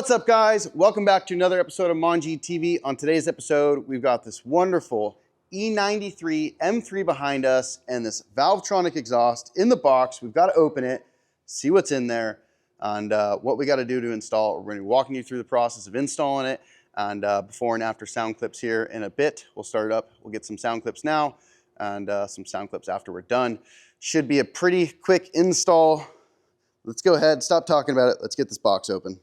What's up, guys? Welcome back to another episode of Manji TV. On today's episode, we've got this wonderful E93 M3 behind us and this Valvetronic exhaust in the box. We've got to open it, see what's in there, and what we got to do to install it. We're going to be walking you through the process of installing it, and before and after sound clips here in a bit. We'll start it up. We'll get some sound clips now and some sound clips after we're done. Should be a pretty quick install. Let's go ahead, stop talking about it. Let's get this box open.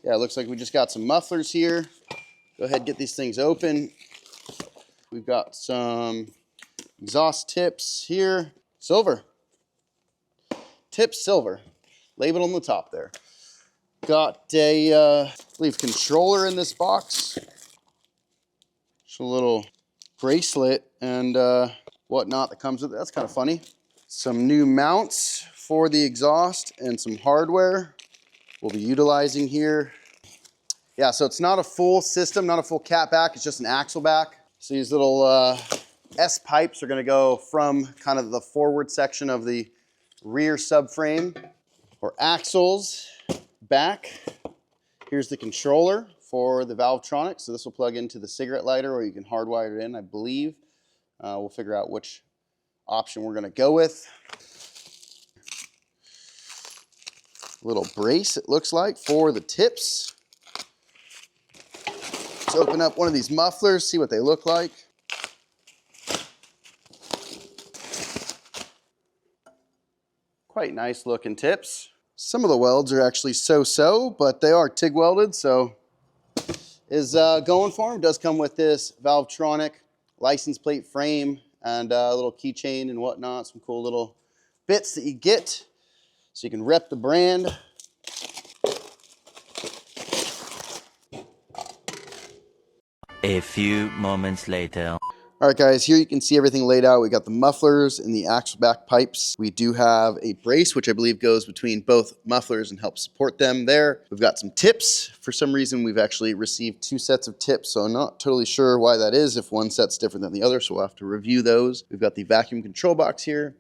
Yeah, it looks like we just got some mufflers here. Go ahead, get these things open. We've got some exhaust tips here. Silver. Tips silver. Labeled on the top there. Got a, I believe, controller in this box. Just a little bracelet and whatnot that comes with it. That's kind of funny. Some new mounts for the exhaust and some hardware we'll be utilizing here. Yeah, so it's not a full system, not a full cat back, it's just an axle back. So these little S pipes are gonna go from kind of the forward section of the rear subframe or axles back. Here's the controller for the Valvetronic. So this will plug into the cigarette lighter, or you can hardwire it in, I believe. We'll figure out which option we're gonna go with. Little brace, it looks like, for the tips. Let's open up one of these mufflers, see what they look like. Quite nice looking tips. Some of the welds are actually so-so, but they are TIG welded, so is going for them. Does come with this Valvetronic license plate frame and a little keychain and whatnot. Some cool little bits that you get, so you can rep the brand. A few moments later. All right, guys, here you can see everything laid out. We got the mufflers and the axle back pipes. We do have a brace, which I believe goes between both mufflers and helps support them there. We've got some tips. For some reason, we've actually received 2 sets of tips, so I'm not totally sure why that is, if one set's different than the other, so we'll have to review those. We've got the vacuum control box here,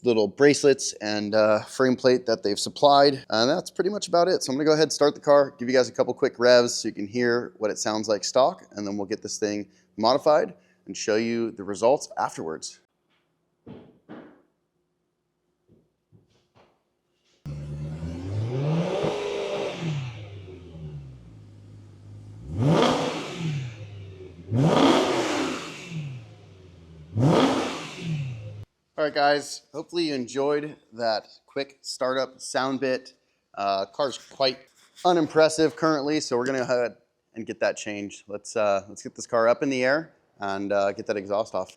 little bracelets and frame plate that they've supplied. And that's pretty much about it. So I'm gonna go ahead and start the car, give you guys a couple quick revs so you can hear what it sounds like stock, and then we'll get this thing modified and show you the results afterwards. All right, guys, hopefully you enjoyed that quick startup sound bit. Car's quite unimpressive currently, so we're gonna go ahead and get that changed. Let's get this car up in the air and get that exhaust off.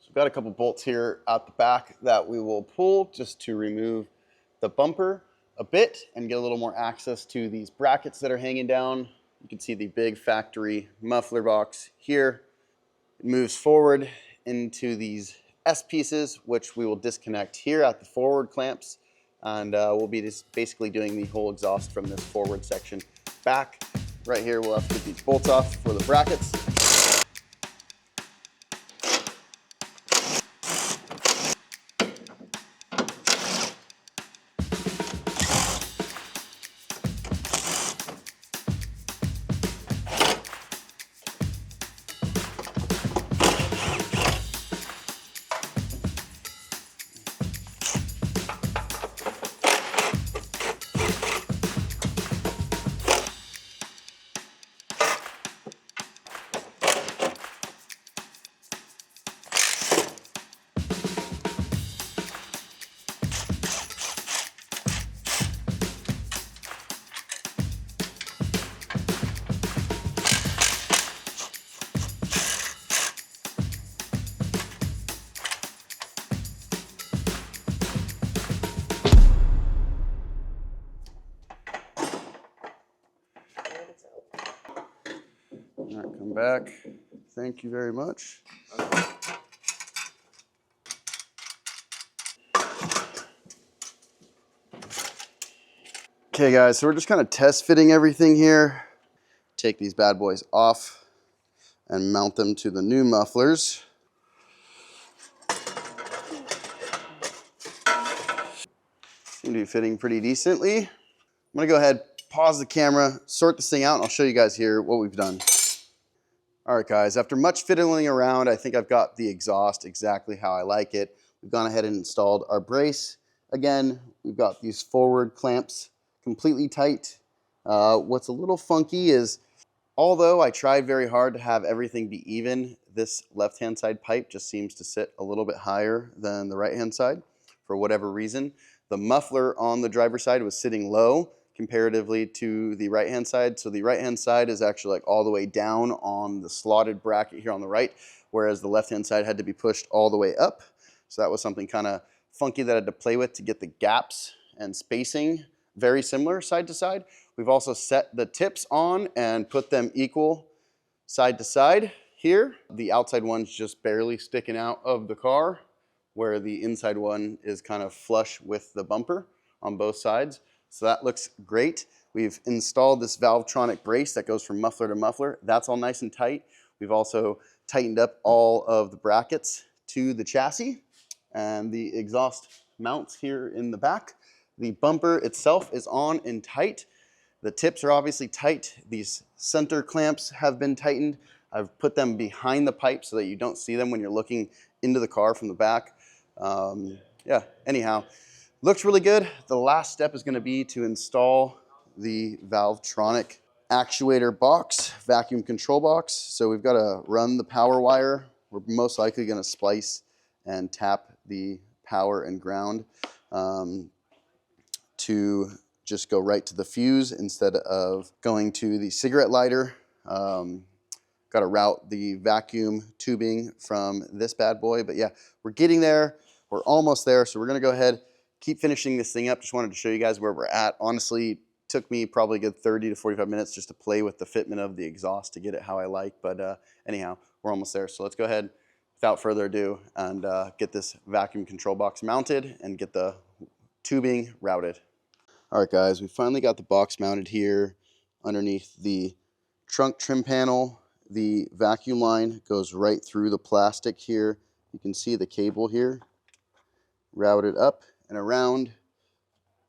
We've got a couple bolts here at the back that we will pull just to remove the bumper a bit and get a little more access to these brackets that are hanging down. You can see the big factory muffler box here. It moves forward into these S pieces, which we will disconnect here at the forward clamps. And we'll be just basically doing the whole exhaust from this forward section back. Right here, we'll have to get these bolts off for the brackets. All right, come back. Thank you very much. Okay guys, so we're just kind of test fitting everything here. Take these bad boys off and mount them to the new mufflers. Seem to be fitting pretty decently. I'm gonna go ahead, pause the camera, sort this thing out, and I'll show you guys here what we've done. All right guys, after much fiddling around, I think I've got the exhaust exactly how I like it. We've gone ahead and installed our brace. Again, we've got these forward clamps completely tight. What's a little funky is, although I tried very hard to have everything be even, this left-hand side pipe just seems to sit a little bit higher than the right-hand side for whatever reason. The muffler on the driver's side was sitting low comparatively to the right-hand side. So the right-hand side is actually like all the way down on the slotted bracket here on the right, whereas the left-hand side had to be pushed all the way up. So that was something kind of funky that I had to play with to get the gaps and spacing very similar side to side. We've also set the tips on and put them equal side to side here. The outside one's just barely sticking out of the car, where the inside one is kind of flush with the bumper on both sides. So that looks great. We've installed this Valvetronic brace that goes from muffler to muffler. That's all nice and tight. We've also tightened up all of the brackets to the chassis and the exhaust mounts here in the back. The bumper itself is on and tight. The tips are obviously tight. These center clamps have been tightened. I've put them behind the pipe so that you don't see them when you're looking into the car from the back. Yeah, anyhow, looks really good. The last step is going to be to install the Valvetronic actuator box, vacuum control box. So we've got to run the power wire. We're most likely going to splice and tap the power and ground to just go right to the fuse instead of going to the cigarette lighter. Got to route the vacuum tubing from this bad boy. But yeah, we're getting there. We're almost there. So we're going to go ahead, keep finishing this thing up. Just wanted to show you guys where we're at. Honestly, took me probably a good 30 to 45 minutes just to play with the fitment of the exhaust to get it how I like. But anyhow, we're almost there. So let's go ahead, without further ado, and get this vacuum control box mounted and get the tubing routed. All right, guys, we finally got the box mounted here underneath the trunk trim panel. The vacuum line goes right through the plastic here. You can see the cable here, routed up and around,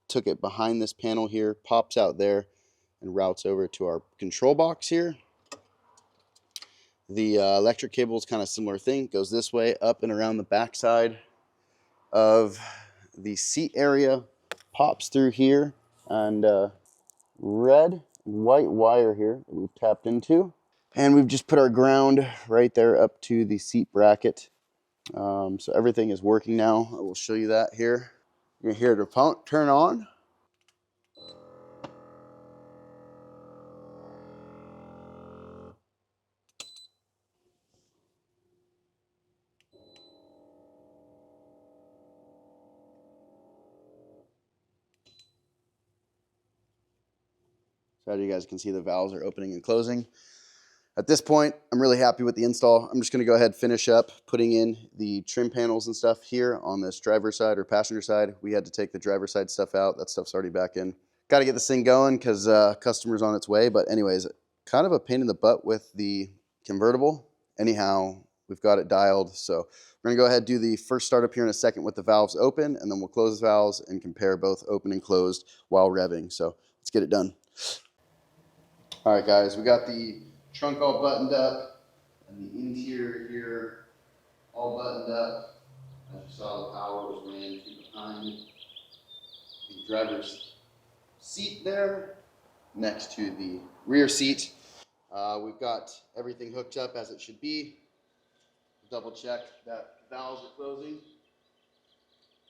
took it behind this panel here, pops out there, and routes over to our control box here. The electric cable is kind of similar thing, goes this way, up and around the back side of the seat area, pops through here, and red and white wire here that we've tapped into. And we've just put our ground right there up to the seat bracket. So everything is working now. I will show you that here. You're here to turn on. So as you guys can see, the valves are opening and closing. At this point, I'm really happy with the install. I'm just going to go ahead and finish up putting in the trim panels and stuff here on this driver's side or passenger side. We had to take the driver's side stuff out. That stuff's already back in. Got to get this thing going because customer's on its way. But anyways, kind of a pain in the butt with the convertible. Anyhow, we've got it dialed. So we're going to go ahead and do the first startup here in a second with the valves open, and then we'll close the valves and compare both open and closed while revving. So let's get it done. All right, guys, we got the trunk all buttoned up and the interior here all buttoned up. As you saw, the power was ran behind the driver's seat there next to the rear seat. We've got everything hooked up as it should be. Double check that the valves are closing.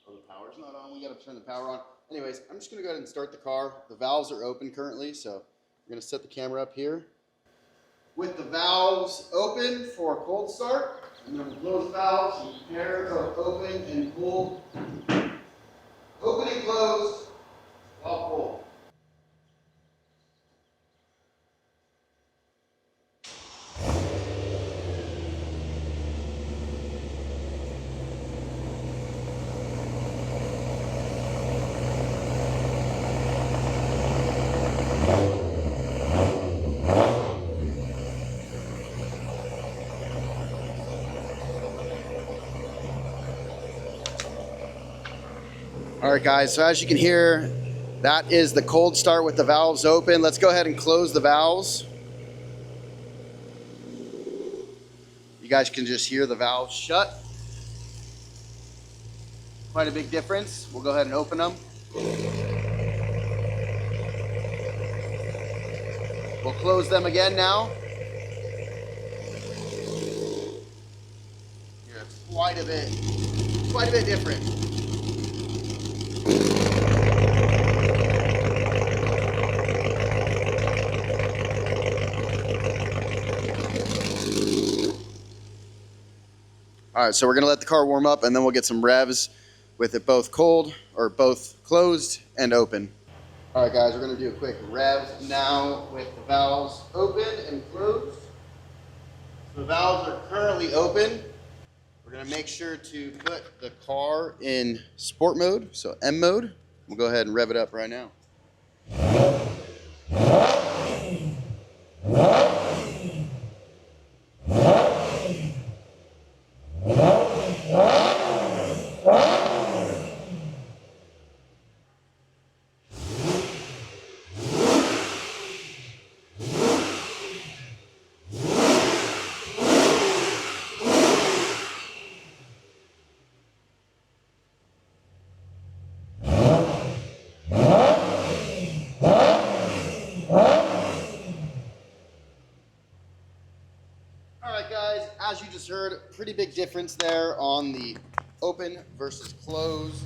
Oh, the power's not on. We got to turn the power on. Anyways, I'm just going to go ahead and start the car. The valves are open currently, so we're going to set the camera up here. With the valves open for a cold start, I'm going to close the valves and compare both open and cold. Open and closed while cold. All right, guys, so as you can hear, that is the cold start with the valves open. Let's go ahead and close the valves. You guys can just hear the valves shut. Quite a big difference. We'll go ahead and open them. We'll close them again now. Here, it's quite a bit different. All right, so we're gonna let the car warm up and then we'll get some revs with it both cold, or both closed and open. All right, guys, we're gonna do a quick rev now with the valves open and closed. So the valves are currently open. We're gonna make sure to put the car in sport mode, so M mode. We'll go ahead and rev it up right now. As you just heard, pretty big difference there on the open versus closed.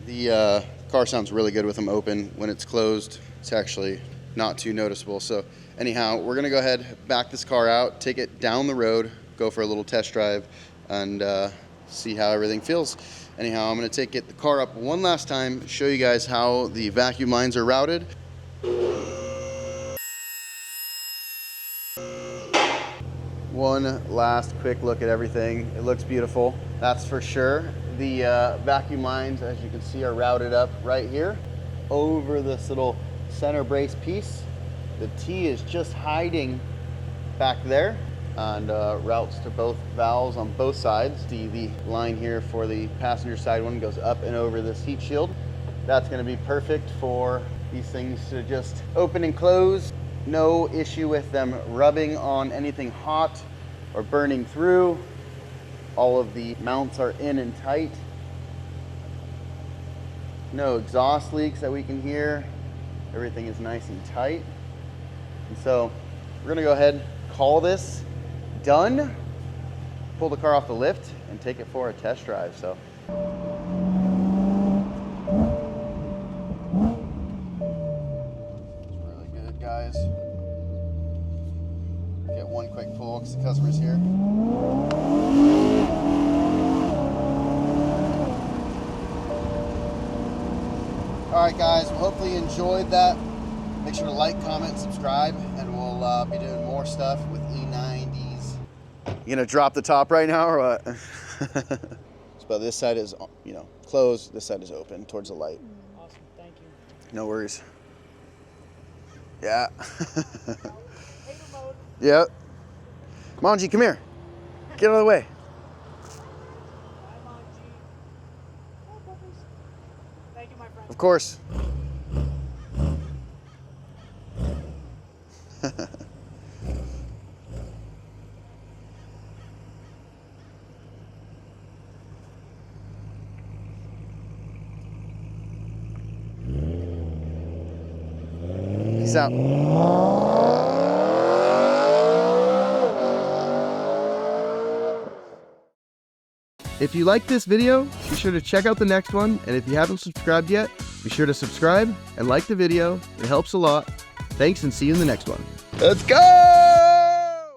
The car sounds really good with them open. When it's closed, it's actually not too noticeable. So anyhow, we're gonna go ahead, back this car out, take it down the road, go for a little test drive, and see how everything feels. Anyhow, I'm gonna the car up one last time, show you guys how the vacuum lines are routed. One last quick look at everything. It looks beautiful, that's for sure. The vacuum lines, as you can see, are routed up right here over this little center brace piece. The T is just hiding back there, and routes to both valves on both sides. The line here for the passenger side one goes up and over this heat shield. That's going to be perfect for these things to just open and close. No issue with them rubbing on anything hot or burning through. All of the mounts are in and tight. No exhaust leaks that we can hear. Everything is nice and tight. And so we're gonna go ahead, call this done, pull the car off the lift and take it for a test drive. So. Guys, get one quick pull because the customer's here. All right, guys, well, hopefully you enjoyed that. Make sure to like, comment, subscribe, and we'll be doing more stuff with E90s. You gonna drop the top right now or what? So this side is, closed. This side is open towards the light. Awesome, thank you. No worries. Yeah. Yep. Manji, come here. Get out of the way. Thank you, my friend. Of course. Peace out. If you like this video, be sure to check out the next one, and if you haven't subscribed yet, be sure to subscribe and like the video. It helps a lot. Thanks, and see you in the next one. Let's go!